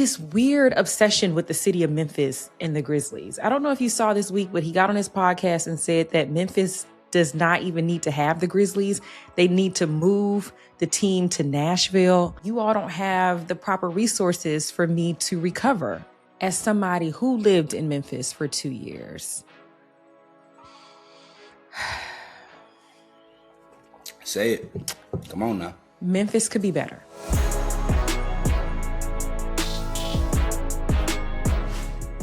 this weird obsession with the city of Memphis and the Grizzlies. I don't know if you saw this week, but he got on his podcast and said that Memphis does not even need to have the Grizzlies. They need to move the team to Nashville. You all don't have the proper resources for me to recover. As somebody who lived in Memphis for 2 years. Say it. Come on now. Memphis could be better.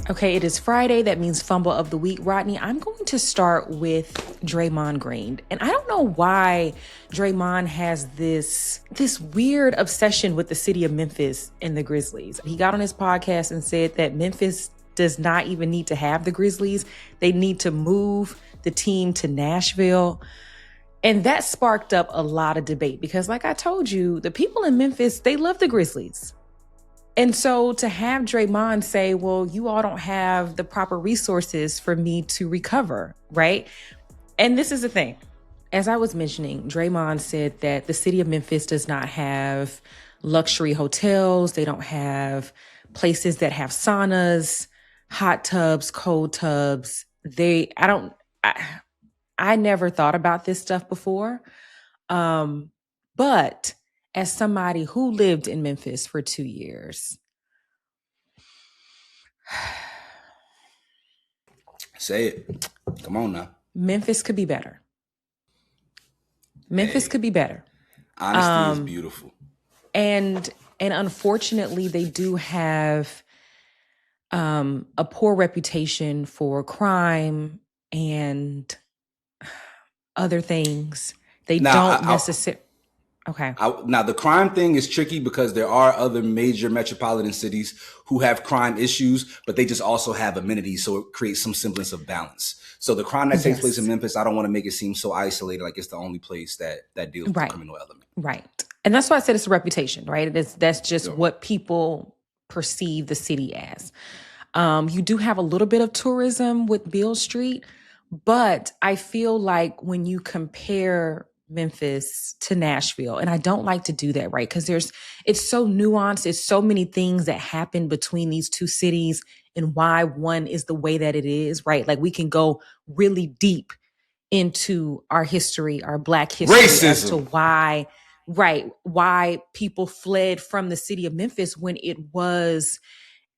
Okay, it is Friday. That means Fumble of the Week. Rodney, I'm going to start with Draymond Green. And I don't know why Draymond has this weird obsession with the city of Memphis and the Grizzlies. He got on his podcast and said that Memphis does not even need to have the Grizzlies. They need to move the team to Nashville. And that sparked up a lot of debate because, like I told you, the people in Memphis, they love the Grizzlies. And so to have Draymond say, well, you all don't have the proper resources for me to recover, right? And this is the thing. As I was mentioning, Draymond said that the city of Memphis does not have luxury hotels. They don't have places that have saunas, hot tubs, cold tubs. I never thought about this stuff before. But as somebody who lived in Memphis for 2 years. Say it. Come on now. Memphis could be better. Memphis could be better. Honesty is beautiful. And unfortunately, they do have a poor reputation for crime and other things. They don't necessarily. Okay. Now, the crime thing is tricky because there are other major metropolitan cities who have crime issues, but they just also have amenities. So it creates some semblance of balance. So the crime that takes place in Memphis, I don't want to make it seem so isolated, like it's the only place that deals with the criminal element. Right. And that's why I said it's a reputation, right? That's just what people perceive the city as. You do have a little bit of tourism with Beale Street, but I feel like when you compare Memphis to Nashville, and I don't like to do that, right? Because it's so nuanced. It's so many things that happen between these two cities and why one is the way that it is, right? Like we can go really deep into our history, our Black history, as to why people fled from the city of Memphis when it was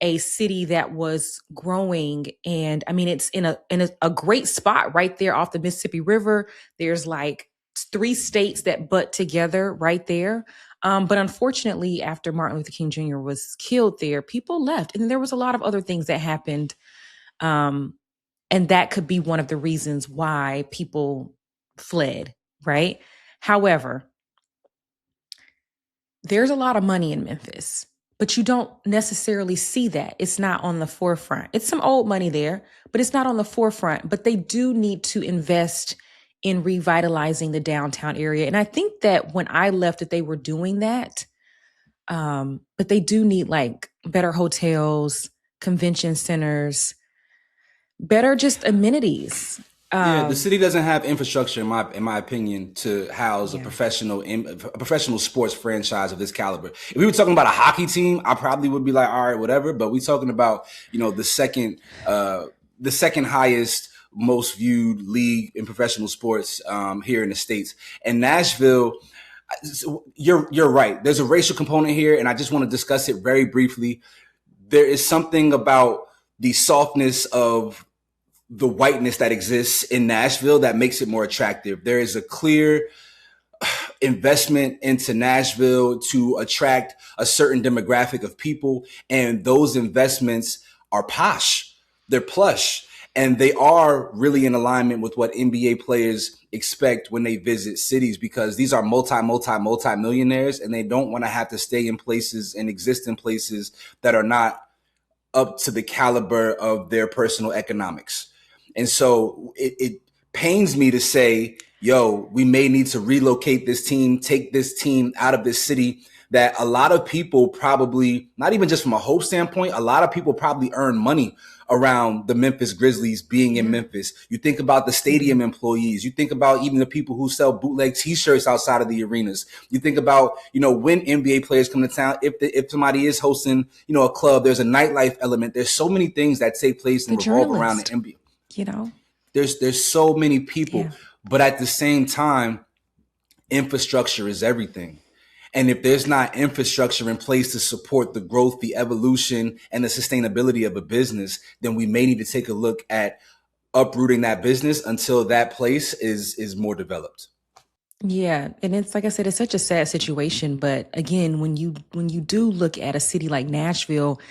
a city that was growing. And I mean, it's in a great spot right there off the Mississippi River. There's like 3 states that butt together right there. But unfortunately, after Martin Luther King Jr. was killed there, people left. And then there was a lot of other things that happened. And that could be one of the reasons why people fled, right? However, there's a lot of money in Memphis, but you don't necessarily see that. It's not on the forefront. It's some old money there, but it's not on the forefront. But they do need to invest in revitalizing the downtown area. And I think that when I left that they were doing that, but they do need like better hotels, convention centers, better just amenities. The city doesn't have infrastructure, in my opinion, to house a professional sports franchise of this caliber. If we were talking about a hockey team, I probably would be like, all right, whatever. But we're talking about, the second highest, most viewed league in professional sports here in the States. And Nashville, you're right. There's a racial component here, and I just want to discuss it very briefly. There is something about the softness of the whiteness that exists in Nashville that makes it more attractive. There is a clear investment into Nashville to attract a certain demographic of people, and those investments are posh. They're plush. And they are really in alignment with what NBA players expect when they visit cities, because these are multi-millionaires, and they don't want to have to stay in places and exist in places that are not up to the caliber of their personal economics. And so it pains me to say, we may need to relocate this team, take this team out of this city, that a lot of people probably, not even just from a hope standpoint, a lot of people probably earn money around the Memphis Grizzlies being in Memphis. You think about the stadium employees. You think about even the people who sell bootleg T-shirts outside of the arenas. You think about, when NBA players come to town, if somebody is hosting, a club, there's a nightlife element. There's so many things that take place and revolve around the NBA. There's so many people, but at the same time, infrastructure is everything. And if there's not infrastructure in place to support the growth, the evolution, and the sustainability of a business, then we may need to take a look at uprooting that business until that place is more developed. Yeah, and it's like I said, it's such a sad situation. But again, when you do look at a city like Nashville,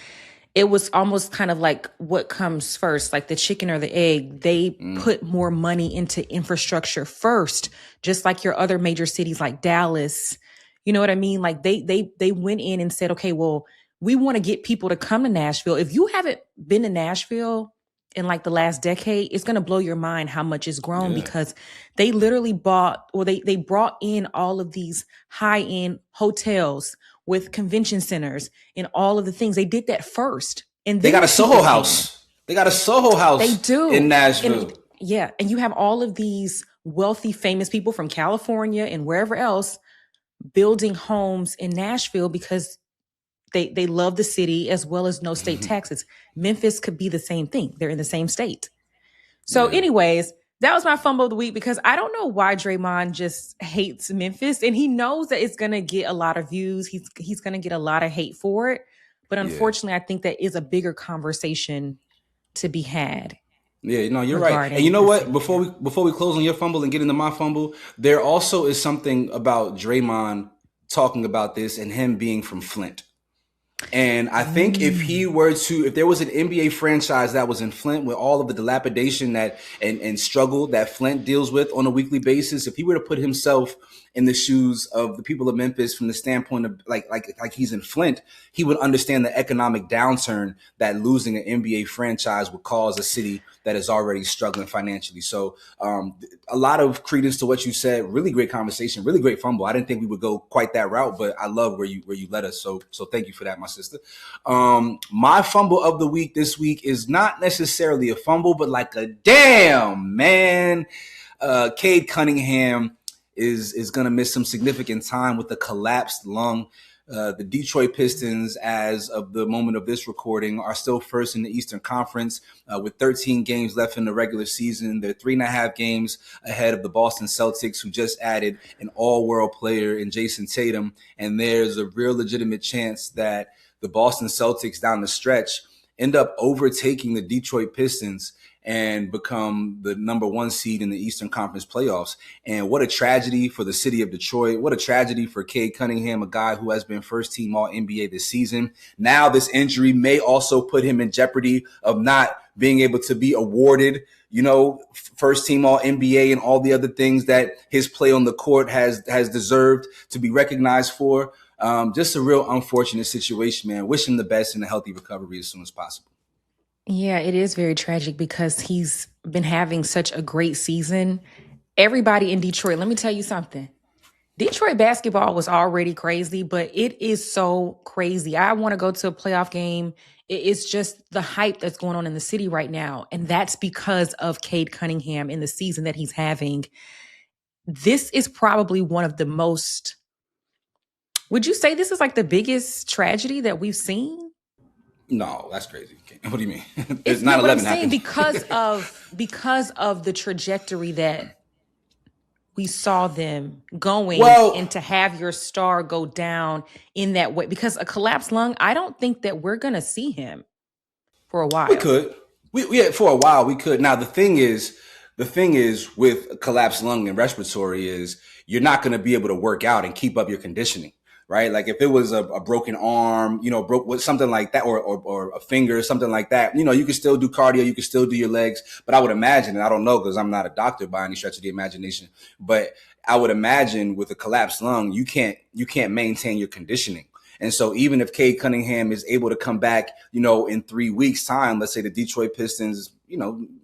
it was almost kind of like what comes first, like the chicken or the egg. They put more money into infrastructure first, just like your other major cities like Dallas. You know what I mean? Like they went in and said, okay, well, we want to get people to come to Nashville. If you haven't been to Nashville in like the last decade, it's going to blow your mind how much it's grown because they literally they brought in all of these high-end hotels with convention centers and all of the things. They did that first. And they got a Soho House. They got a Soho House. They do. In Nashville. And you have all of these wealthy, famous people from California and wherever else building homes in Nashville because they love the city as well as no state taxes. Memphis could be the same thing. They're in the same state. So anyways, that was my fumble of the week because I don't know why Draymond just hates Memphis, and he knows that it's going to get a lot of views. He's going to get a lot of hate for it. But unfortunately, I think that is a bigger conversation to be had. Yeah, you're right. And you know what? Before we close on your fumble and get into my fumble, there also is something about Draymond talking about this and him being from Flint. And I think if there was an NBA franchise that was in Flint with all of the dilapidation and struggle that Flint deals with on a weekly basis, if he were to put himself in the shoes of the people of Memphis from the standpoint of like he's in Flint, he would understand the economic downturn that losing an NBA franchise would cause a city that is already struggling financially. So a lot of credence to what you said. Really great conversation, really great fumble. I didn't think we would go quite that route, but I love where you led us. So thank you for that, my sister. My fumble of the week this week is not necessarily a fumble, but like a damn, man. Cade Cunningham is going to miss some significant time with a collapsed lung. The Detroit Pistons, as of the moment of this recording, are still first in the Eastern Conference with 13 games left in the regular season. They're 3.5 games ahead of the Boston Celtics, who just added an all-world player in Jason Tatum. And there's a real legitimate chance that the Boston Celtics down the stretch end up overtaking the Detroit Pistons and become the number 1 seed in the Eastern Conference playoffs. And what a tragedy for the city of Detroit. What a tragedy for Cade Cunningham, a guy who has been first team All NBA this season. Now this injury may also put him in jeopardy of not being able to be awarded, first team All NBA and all the other things that his play on the court has deserved to be recognized for. Just a real unfortunate situation, man. Wish him the best and a healthy recovery as soon as possible. Yeah, it is very tragic because he's been having such a great season. Everybody in Detroit, let me tell you something. Detroit basketball was already crazy, but it is so crazy. I want to go to a playoff game. It's just the hype that's going on in the city right now. And that's because of Cade Cunningham in the season that he's having. This is probably one of the most, would you say this is like the biggest tragedy that we've seen? No, that's crazy. What do you mean? It's 9/11 happened. because of the trajectory that we saw them going, and to have your star go down in that way, because a collapsed lung, I don't think that we're gonna see him for a while. We could. For a while we could. Now the thing is with a collapsed lung and respiratory is you're not going to be able to work out and keep up your conditioning. Right? Like if it was a broken arm, broke with something like that, or a finger, something like that, you could still do cardio, you could still do your legs. But I would imagine, and I don't know because I'm not a doctor by any stretch of the imagination, but I would imagine with a collapsed lung, you can't maintain your conditioning. And so even if Cade Cunningham is able to come back, in 3 weeks time, let's say the Detroit Pistons,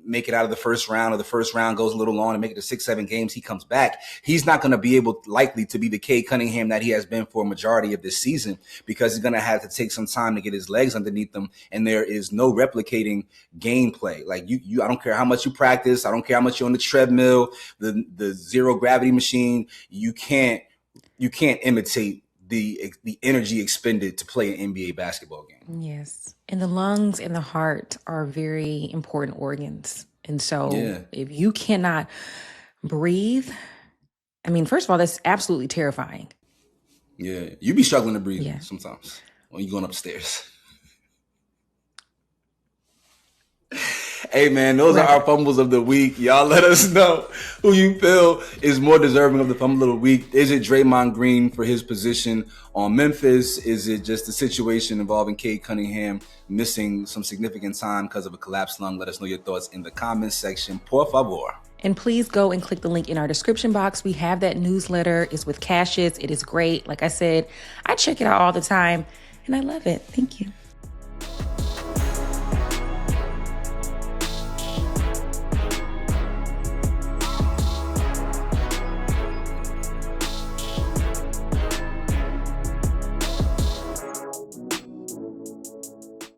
make it out of the first round, or the first round goes a little long and make it to 6-7 games, he comes back. He's not going to be likely to be the Cade Cunningham that he has been for a majority of this season, because he's going to have to take some time to get his legs underneath him. And there is no replicating gameplay. Like I don't care how much you practice. I don't care how much you're on the treadmill, the zero gravity machine. You can't imitate the energy expended to play an NBA basketball game. Yes. And the lungs and the heart are very important organs. And so if you cannot breathe, I mean, first of all, that's absolutely terrifying. Yeah. You be struggling to breathe sometimes when you're going upstairs. Hey, man, those are our fumbles of the week. Y'all let us know who you feel is more deserving of the fumble of the week. Is it Draymond Green for his position on Memphis? Is it just a situation involving Cade Cunningham missing some significant time because of a collapsed lung? Let us know your thoughts in the comments section. Por favor. And please go and click the link in our description box. We have that newsletter. It's with Cassius. It is great. Like I said, I check it out all the time, and I love it. Thank you.